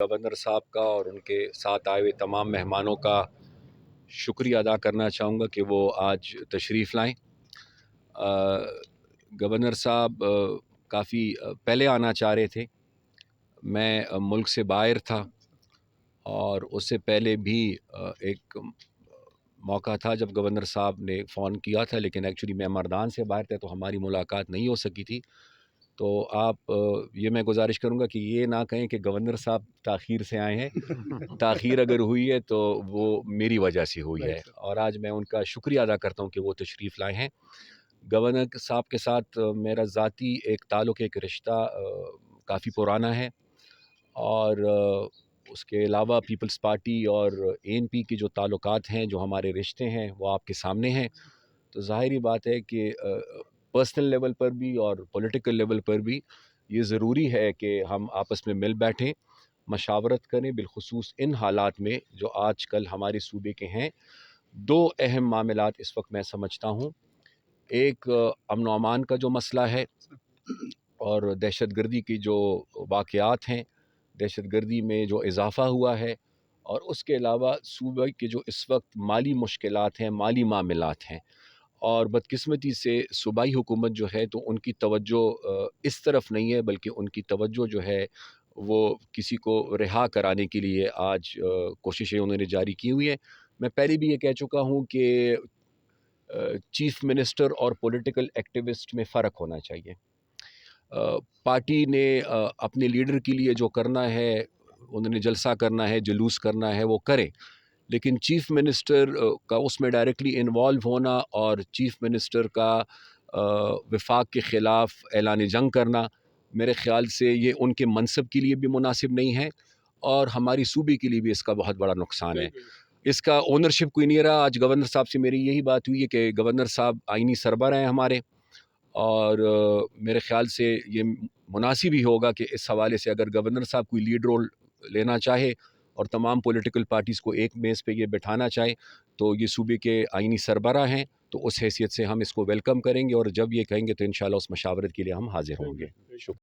Governor صاحب کا اور ان کے ساتھ آئے ہوئے تمام مہمانوں کا شکریہ ادا کرنا چاہوں گا کہ وہ آج تشریف لائیں۔ گورنر صاحب کافی پہلے آنا چاہ رہے تھے، میں ملک سے باہر تھا اور اس سے پہلے بھی ایک موقع تھا جب گورنر صاحب نے فون کیا تھا، لیکن ایکچولی میں مردان سے باہر تھا تو ہماری ملاقات نہیں ہو سکی تھی۔ تو آپ یہ میں گزارش کروں گا کہ یہ نہ کہیں کہ گورنر صاحب تاخیر سے آئے ہیں، تاخیر اگر ہوئی ہے تو وہ میری وجہ سے ہوئی ہے، اور آج میں ان کا شکریہ ادا کرتا ہوں کہ وہ تشریف لائے ہیں۔ گورنر صاحب کے ساتھ میرا ذاتی ایک تعلق، ایک رشتہ کافی پرانا ہے، اور اس کے علاوہ پیپلز پارٹی اور ANP کی جو تعلقات ہیں، جو ہمارے رشتے ہیں، وہ آپ کے سامنے ہیں۔ تو ظاہری بات ہے کہ پرسنل لیول پر بھی اور پولیٹیکل لیول پر بھی یہ ضروری ہے کہ ہم آپس میں مل بیٹھیں، مشاورت کریں، بالخصوص ان حالات میں جو آج کل ہمارے صوبے کے ہیں۔ دو اہم معاملات اس وقت میں سمجھتا ہوں، ایک امن و امان کا جو مسئلہ ہے اور دہشت گردی کی جو واقعات ہیں، دہشت گردی میں جو اضافہ ہوا ہے، اور اس کے علاوہ صوبے کے جو اس وقت مالی مشکلات ہیں، مالی معاملات ہیں، اور بدقسمتی سے صوبائی حکومت جو ہے تو ان کی توجہ اس طرف نہیں ہے، بلکہ ان کی توجہ جو ہے وہ کسی کو رہا کرانے کے لیے آج کوششیں انہوں نے جاری کی ہوئی ہیں۔ میں پہلے بھی یہ کہہ چکا ہوں کہ چیف منسٹر اور پولیٹیکل ایکٹیوسٹ میں فرق ہونا چاہیے۔ پارٹی نے اپنے لیڈر کے لیے جو کرنا ہے، انہوں نے جلسہ کرنا ہے، جلوس کرنا ہے، وہ کریں، لیکن چیف منسٹر کا اس میں ڈائریکٹلی انوالو ہونا اور چیف منسٹر کا وفاق کے خلاف اعلان جنگ کرنا، میرے خیال سے یہ ان کے منصب کے لیے بھی مناسب نہیں ہے، اور ہماری صوبے کے لیے بھی اس کا بہت بڑا نقصان ہے۔ اس کا اونرشپ کوئی نہیں رہا۔ آج گورنر صاحب سے میری یہی بات ہوئی ہے کہ گورنر صاحب آئینی سربراہ ہیں ہمارے، اور میرے خیال سے یہ مناسب ہی ہوگا کہ اس حوالے سے اگر گورنر صاحب کوئی لیڈ رول لینا چاہے اور تمام پولیٹیکل پارٹیز کو ایک میز پہ یہ بٹھانا چاہے، تو یہ صوبے کے آئینی سربراہ ہیں، تو اس حیثیت سے ہم اس کو ویلکم کریں گے، اور جب یہ کہیں گے تو انشاءاللہ اس مشاورت کے لیے ہم حاضر ہوں گے۔ شکریہ۔